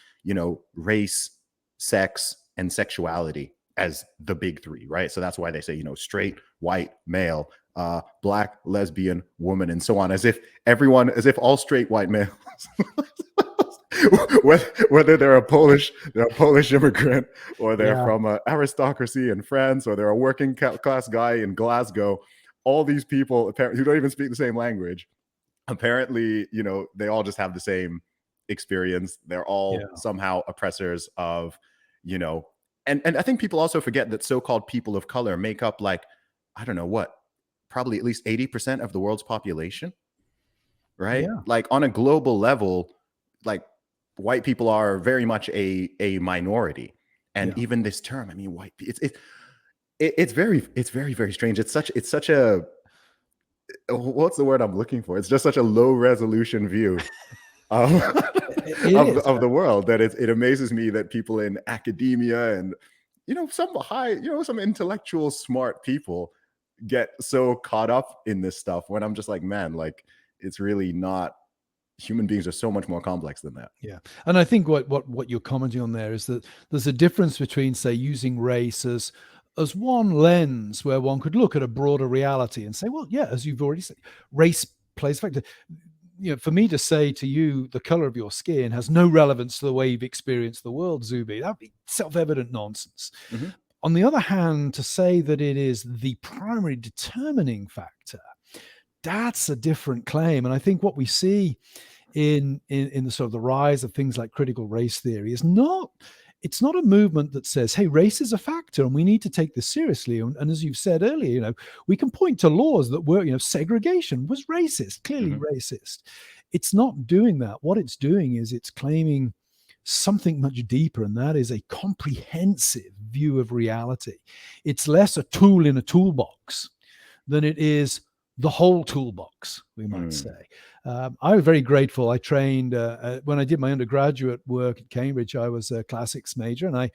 race, sex, and sexuality as the big three, right? So that's why they say, straight, white, male, black, lesbian, woman, and so on, as if all straight white males, whether they're a Polish immigrant, or they're Yeah. from an aristocracy in France, or they're a working class guy in Glasgow, all these people apparently who don't even speak the same language, apparently, they all just have the same experience. They're all somehow oppressors of, and I think people also forget that so-called people of color make up, like, I don't know what, probably at least 80% of the world's population, right? Yeah. Like on a global level, like white people are very much a minority. And Yeah. even this term, I mean, white, it's very, very strange. It's such a, what's the word I'm looking for? It's just such a low resolution view of, It is. of the world, that it amazes me that people in academia and, some intellectual smart people get so caught up in this stuff, when I'm just like, man, like, it's really not. Human beings are so much more complex than that. Yeah. And I think what you're commenting on there is that there's a difference between, say, using race as one lens where one could look at a broader reality and say, well, yeah, as you've already said, race plays a factor. For me to say to you the color of your skin has no relevance to the way you've experienced the world, Zuby, that'd be self-evident nonsense. Mm-hmm. On the other hand, to say that it is the primary determining factor, that's a different claim. And I think what we see in the sort of the rise of things like critical race theory is it's not a movement that says, hey, race is a factor and we need to take this seriously. And as you've said earlier, we can point to laws that were, segregation was racist, clearly racist. It's not doing that. What it's doing is it's claiming something much deeper, and that is a comprehensive view of reality. It's less a tool in a toolbox than it is the whole toolbox, we might say. I was very grateful. I trained when I did my undergraduate work at Cambridge. I was a classics major, and I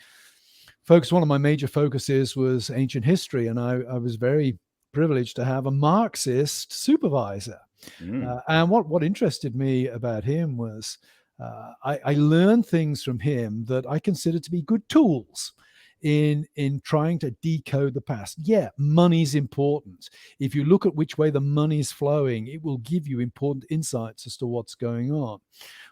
focused. One of my major focuses was ancient history, and I was very privileged to have a Marxist supervisor. And what interested me about him was I learned things from him that I consider to be good tools in trying to decode the past. Yeah, money's important. If you look at which way the money's flowing, it will give you important insights as to what's going on.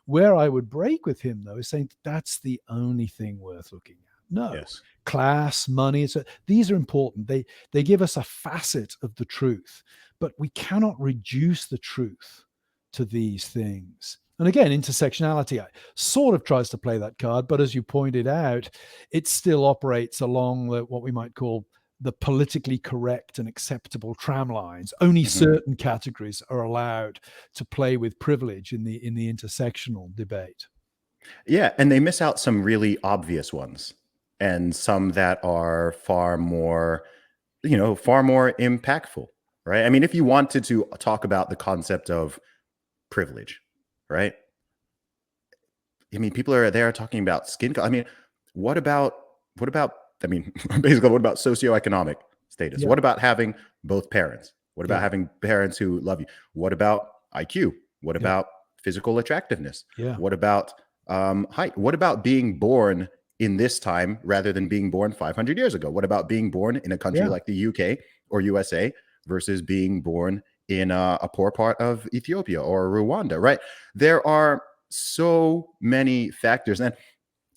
Where I would break with him, though, is saying that's the only thing worth looking at. No. Yes. Class, money, these are important. They give us a facet of the truth, but we cannot reduce the truth to these things. And again, intersectionality sort of tries to play that card, but as you pointed out, it still operates along what we might call the politically correct and acceptable tram lines. Only certain categories are allowed to play with privilege in the intersectional debate. Yeah, and they miss out some really obvious ones, and some that are far more impactful, right? I mean, if you wanted to talk about the concept of privilege, right? I mean, people are there talking about skin color. I mean, what about I mean, basically, what about socioeconomic status? Yeah. What about having both parents? What about Yeah. having parents who love you? What about IQ? What about physical attractiveness? Yeah. What about height? What about being born in this time rather than being born 500 years ago? What about being born in a country like the UK or USA versus being born in a poor part of Ethiopia or Rwanda, right? There are so many factors. And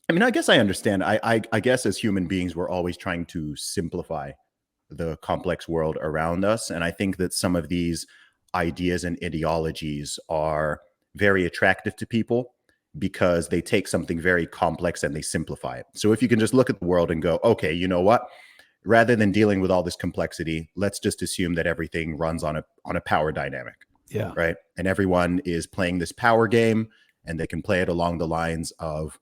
I mean, I guess I understand. I guess as human beings, we're always trying to simplify the complex world around us. And I think that some of these ideas and ideologies are very attractive to people because they take something very complex and they simplify it. So if you can just look at the world and go, okay, you know what? Rather than dealing with all this complexity, let's just assume that everything runs on a power dynamic. Yeah. Right. And everyone is playing this power game, and they can play it along the lines of,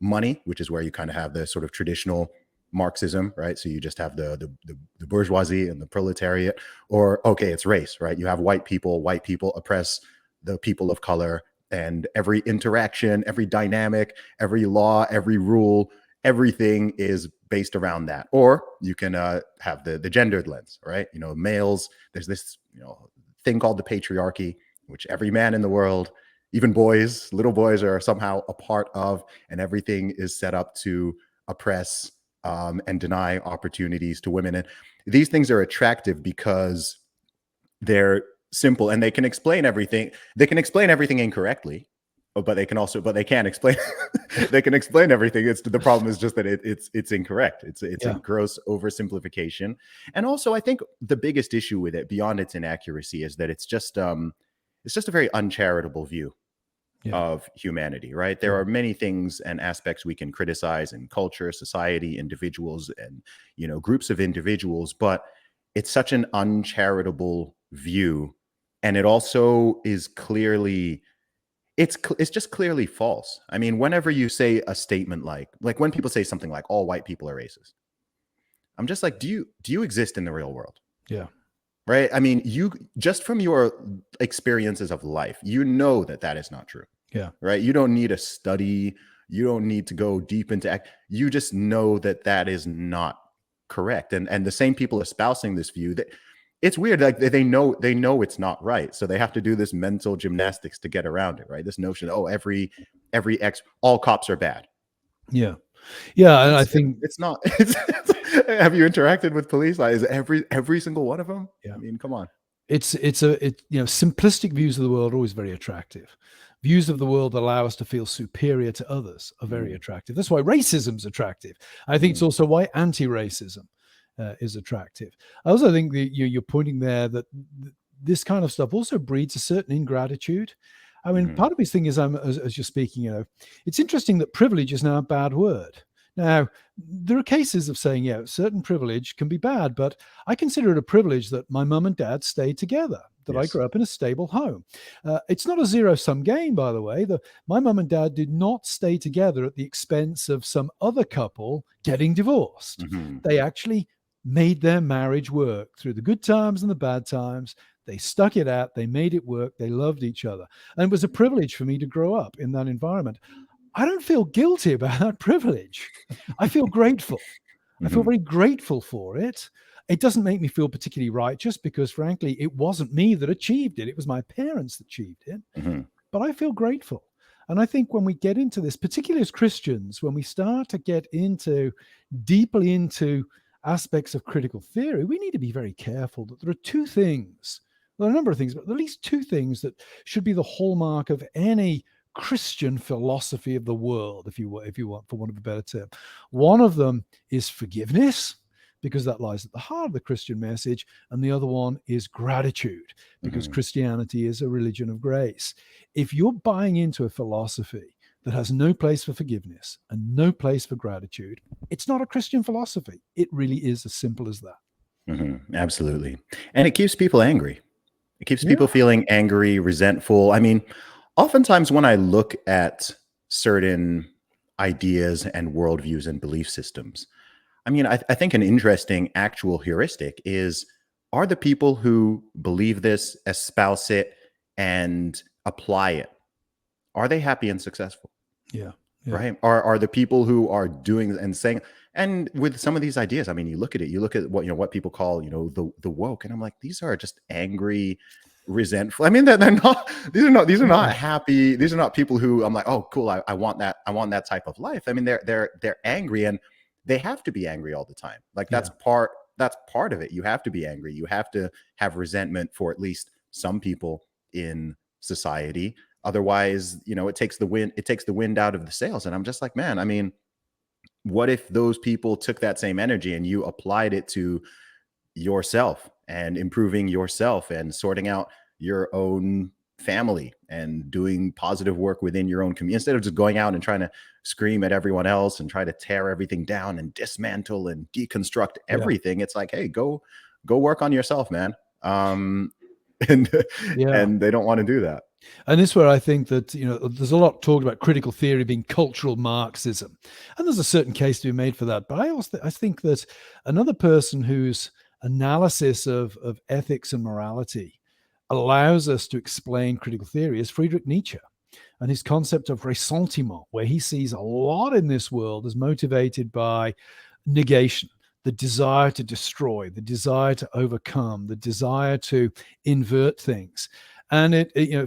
money, which is where you kind of have the sort of traditional Marxism, right? So you just have the bourgeoisie and the proletariat, or okay, it's race, right? You have white people oppress the people of color, and every interaction, every dynamic, every law, every rule, everything is based around that. Or you can have the gendered lens, right? Males, there's this, thing called the patriarchy, which every man in the world, even boys, little boys, are somehow a part of, and everything is set up to oppress and deny opportunities to women. And these things are attractive because they're simple and they can explain everything. They can explain everything incorrectly, but they can't explain. They can explain everything. The problem is just that it's incorrect. It's a gross oversimplification. And also, I think the biggest issue with it, beyond its inaccuracy, is that it's just a very uncharitable view of humanity, right? There are many things and aspects we can criticize in culture, society, individuals, and groups of individuals, but it's such an uncharitable view, and it also is clearly it's just clearly false. I mean, whenever you say a statement like when people say something like all white people are racist, I'm just like, do you exist in the real world? Yeah. Right? I mean, you just from your experiences of life, that is not true. Yeah. Right? You don't need a study, you don't need to go deep into you just know that is not correct. And the same people espousing this view, that it's weird, like they know it's not right, so they have to do this mental gymnastics to get around it, right? This notion, all cops are bad. And I think it's not. Have you interacted with police? Like, is every single one of them? I mean, come on. Simplistic views of the world are always very attractive. Views of the world that allow us to feel superior to others are very attractive. That's why racism's attractive. I think it's also why anti-racism is attractive. I also think that you're pointing there that this kind of stuff also breeds a certain ingratitude. I mean, part of his thing is, as you're speaking, it's interesting that privilege is now a bad word. Now, there are cases of saying, certain privilege can be bad, but I consider it a privilege that my mum and dad stayed together, that I grew up in a stable home. It's not a zero-sum game, by the way. My mum and dad did not stay together at the expense of some other couple getting divorced. They actually made their marriage work through the good times and the bad times. They stuck it out. They made it work. They loved each other. And it was a privilege for me to grow up in that environment. I don't feel guilty about that privilege. I feel grateful. I feel very grateful for it. It doesn't make me feel particularly righteous because, frankly, it wasn't me that achieved it. It was my parents that achieved it. But I feel grateful. And I think when we get into this, particularly as Christians, when we start to get deeply into aspects of critical theory, we need to be very careful that there are two things. There are a number of things, but at least two things that should be the hallmark of any Christian philosophy of the world, if you want, for want of a better term. One of them is forgiveness, because that lies at the heart of the Christian message, and the other one is gratitude, because Christianity is a religion of grace. If you're buying into a philosophy that has no place for forgiveness and no place for gratitude, it's not a Christian philosophy. It really is as simple as that. Absolutely. And it keeps people angry. It keeps people feeling angry, resentful. I mean, oftentimes when I look at certain ideas and worldviews and belief systems, I mean, I think an interesting actual heuristic is, are the people who believe this, espouse it, and apply it, are they happy and successful? Yeah. Right? Are the people who are doing and saying, and with some of these ideas, I mean, you look at what people call, the woke, and I'm like, these are just angry, resentful. I mean, they're not, these are not happy. These are not people who I'm like, oh, cool. I want that type of life. I mean, they're angry, and they have to be angry all the time. Like that's part of it. You have to be angry. You have to have resentment for at least some people in society. Otherwise, it takes the wind out of the sails. And I'm just like, man, I mean, what if those people took that same energy and you applied it to yourself and improving yourself and sorting out your own family and doing positive work within your own community, instead of just going out and trying to scream at everyone else and try to tear everything down and dismantle and deconstruct Yeah. everything. It's like, hey, go work on yourself, man. And Yeah. and they don't want to do that. And this is where I think that, there's a lot talked about critical theory being cultural Marxism. And there's a certain case to be made for that. But I think that another person whose analysis of ethics and morality allows us to explain critical theory is Friedrich Nietzsche and his concept of ressentiment, where he sees a lot in this world as motivated by negation, the desire to destroy, the desire to overcome, the desire to invert things. And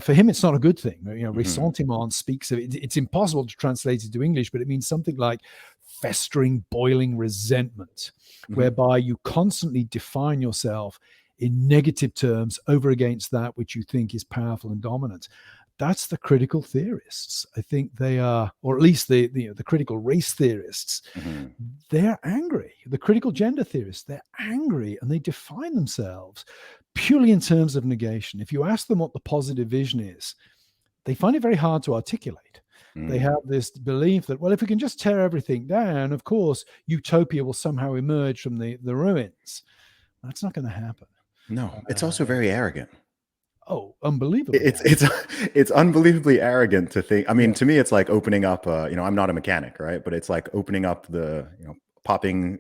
for him, it's not a good thing. Ressentiment speaks of it. It's impossible to translate it to English, but it means something like festering, boiling resentment, whereby you constantly define yourself in negative terms over against that which you think is powerful and dominant. That's the critical theorists. I think they are, or at least the critical race theorists. They're angry. The critical gender theorists, they're angry, and they define themselves purely in terms of negation. If you ask them what the positive vision is, they find it very hard to articulate. They have this belief that, well, if we can just tear everything down, of course, utopia will somehow emerge from the ruins. That's not going to happen. No, it's also very arrogant. Oh, unbelievably. It's unbelievably arrogant to think. I mean, to me, it's like opening up. I'm not a mechanic, right? But it's like opening up popping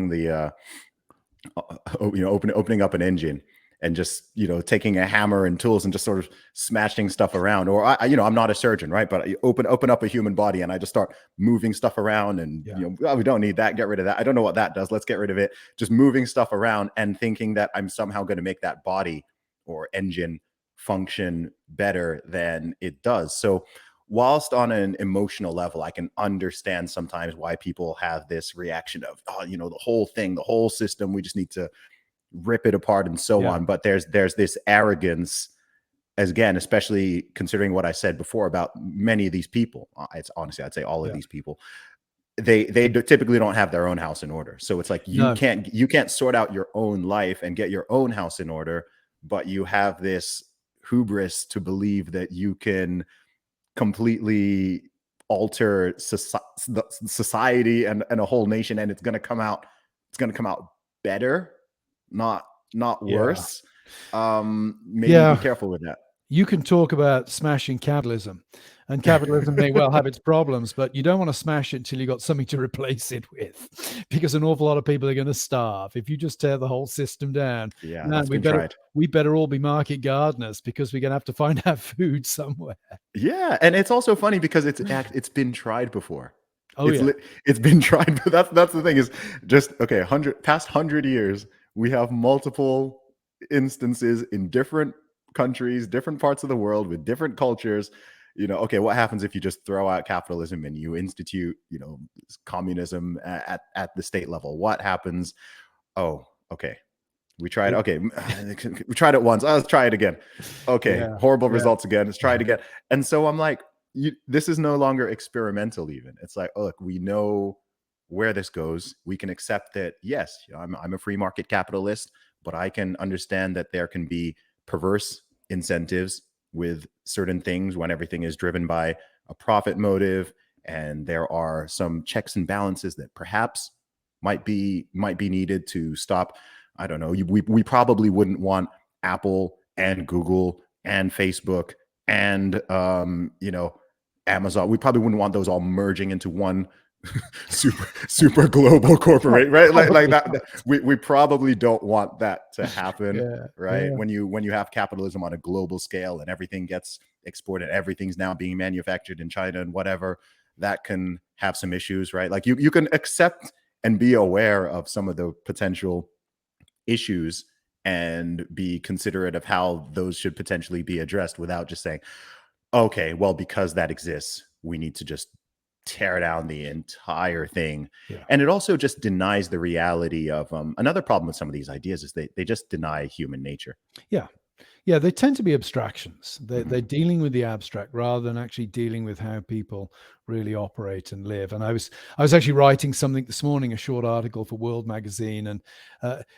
the, opening up an engine and just taking a hammer and tools and just sort of smashing stuff around. Or I'm not a surgeon, right? But I open up a human body and I just start moving stuff around and we don't need that. Get rid of that. I don't know what that does. Let's get rid of it. Just moving stuff around and thinking that I'm somehow going to make that body or engine function better than it does. So whilst on an emotional level, I can understand sometimes why people have this reaction of, the whole thing, the whole system, we just need to rip it apart and so on. But there's this arrogance, as again, especially considering what I said before about many of these people. It's honestly, I'd say all of these people, they typically don't have their own house in order. So it's like you can't sort out your own life and get your own house in order, but you have this hubris to believe that you can completely alter society and a whole nation, and it's going to come out better, not worse. Maybe be careful with that. You can talk about smashing capitalism, and capitalism may well have its problems, but you don't want to smash it until you got something to replace it with, because an awful lot of people are going to starve if you just tear the whole system down. We better all be market gardeners, because we're going to have to find our food somewhere. Yeah, and it's also funny because it's been tried before. It's been tried, but that's the thing is just past 100 years, we have multiple instances in different countries, different parts of the world with different cultures. What happens if you just throw out capitalism and you institute, communism at the state level? What happens? Oh, okay. We tried. Okay, we tried it once. Let's try it again. Okay, horrible results again. Let's try it again. And so I'm like, this is no longer experimental. Even it's like, oh, look, we know where this goes. We can accept that. Yes, I'm a free market capitalist, but I can understand that there can be perverse incentives with certain things when everything is driven by a profit motive, and there are some checks and balances that perhaps might be needed to stop. I don't know. We probably wouldn't want Apple and Google and Facebook and Amazon. We probably wouldn't want those all merging into one super global corporate, right? Like that. We probably don't want that to happen, right? Yeah. When you have capitalism on a global scale and everything gets exported, everything's now being manufactured in China and whatever, that can have some issues, right? Like you can accept and be aware of some of the potential issues and be considerate of how those should potentially be addressed without just saying, okay, well, because that exists, we need to just tear down the entire thing. And it also just denies the reality of another problem with some of these ideas is they just deny human nature. Yeah, they tend to be abstractions. They're dealing with the abstract rather than actually dealing with how people really operate and live. And I was actually writing something this morning, a short article for World Magazine, and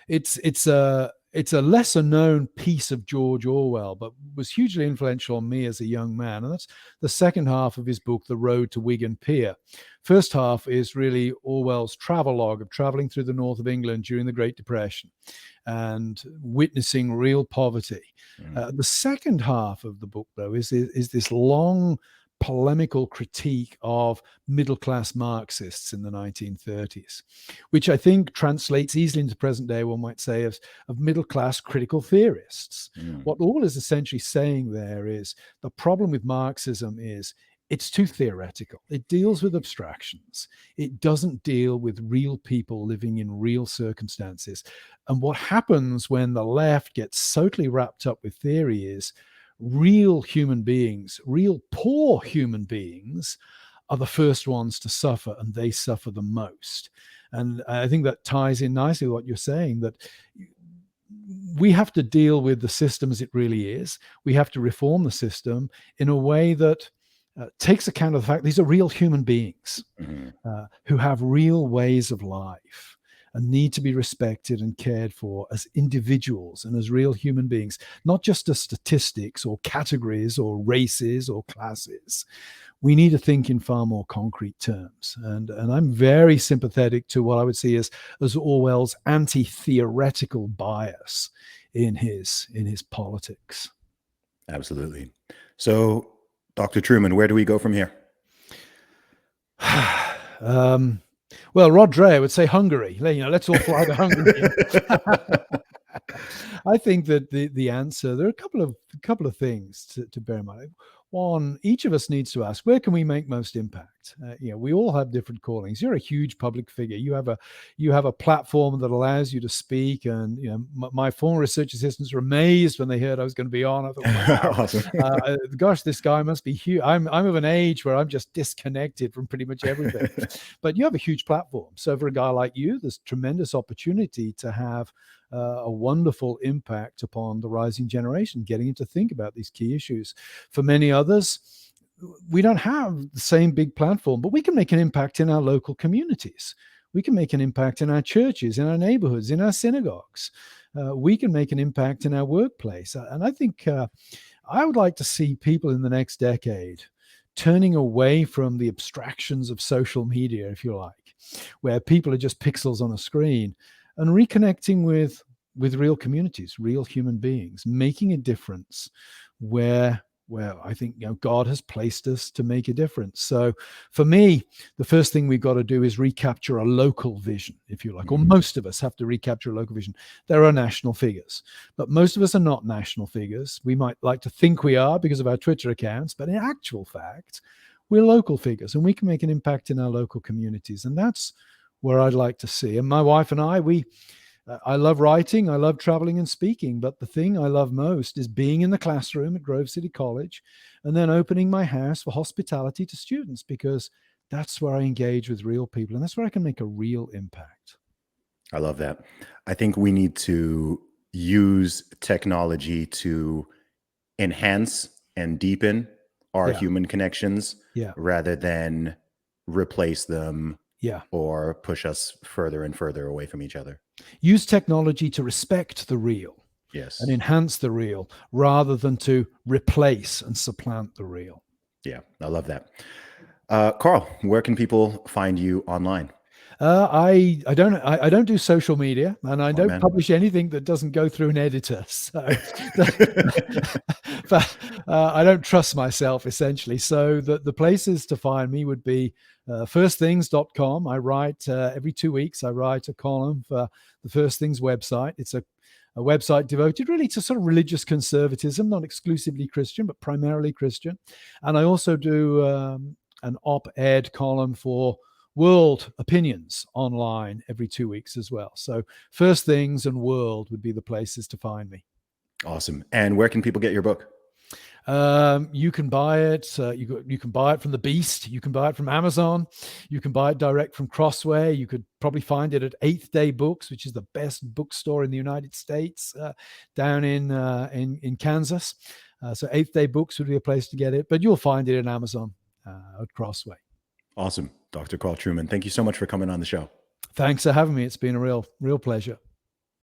it's a lesser known piece of George Orwell, but was hugely influential on me as a young man. And that's the second half of his book, The Road to Wigan Pier. First half is really Orwell's travelogue of traveling through the north of England during the Great Depression and witnessing real poverty. The second half of the book, though, is this long polemical critique of middle-class Marxists in the 1930s, which I think translates easily into present day, one might say, of middle-class critical theorists. What Orwell is essentially saying there is the problem with Marxism is it's too theoretical. It deals with abstractions. It doesn't deal with real people living in real circumstances. And what happens when the left gets totally wrapped up with theory is real human beings, real poor human beings, are the first ones to suffer, and they suffer the most. And I think that ties in nicely with what you're saying, that we have to deal with the system as it really is. We have to reform the system in a way that takes account of the fact these are real human beings who have real ways of life and need to be respected and cared for as individuals and as real human beings, not just as statistics or categories or races or classes. We need to think in far more concrete terms. And I'm very sympathetic to what I would see as Orwell's anti-theoretical bias in his politics. Absolutely. So, Dr. Trueman, where do we go from here? Well, Rod Dreher would say Hungary. Let's all fly to Hungary. I think that the answer, there are a couple of things to bear in mind. One, each of us needs to ask, where can we make most impact? We all have different callings. You're a huge public figure. You have a platform that allows you to speak. And my former research assistants were amazed when they heard I was going to be on. I thought, wow, awesome. Gosh, this guy must be huge. I'm of an age where I'm just disconnected from pretty much everything. But you have a huge platform. So for a guy like you, there's tremendous opportunity to have a wonderful impact upon the rising generation, getting them to think about these key issues. For many others, we don't have the same big platform, but we can make an impact in our local communities. We can make an impact in our churches, in our neighborhoods, in our synagogues. We can make an impact in our workplace. And I think I would like to see people in the next decade turning away from the abstractions of social media, if you like, where people are just pixels on a screen, and reconnecting with real communities, real human beings, making a difference where I think God has placed us to make a difference. So for me, the first thing we've got to do is recapture a local vision, if you like, or most of us have to recapture a local vision. There are national figures, but most of us are not national figures. We might like to think we are because of our Twitter accounts, but in actual fact, we're local figures, and we can make an impact in our local communities. And that's where I'd like to see. And my wife and I love writing, I love traveling and speaking, but the thing I love most is being in the classroom at Grove City College and then opening my house for hospitality to students, because that's where I engage with real people and that's where I can make a real impact. I love that. I think we need to use technology to enhance and deepen our human connections rather than replace them or push us further and further away from each other. Use technology to respect the real and enhance the real rather than to replace and supplant the real. Yeah, I love that. Carl, where can people find you online? I don't do social media, and I don't publish anything that doesn't go through an editor. So, but I don't trust myself, essentially. So the places to find me would be firstthings.com. I write every 2 weeks. I write a column for the First Things website. It's a website devoted really to sort of religious conservatism, not exclusively Christian, but primarily Christian. And I also do an op-ed column for World Opinions online every 2 weeks as well. So First Things and World would be the places to find me. Awesome. And where can people get your book? You can buy it. You can buy it from the Beast. You can buy it from Amazon. You can buy it direct from Crossway. You could probably find it at Eighth Day Books, which is the best bookstore in the United States, down in Kansas. So Eighth Day Books would be a place to get it, but you'll find it in Amazon at Crossway. Awesome, Dr. Carl Trueman. Thank you so much for coming on the show. Thanks for having me. It's been a real pleasure.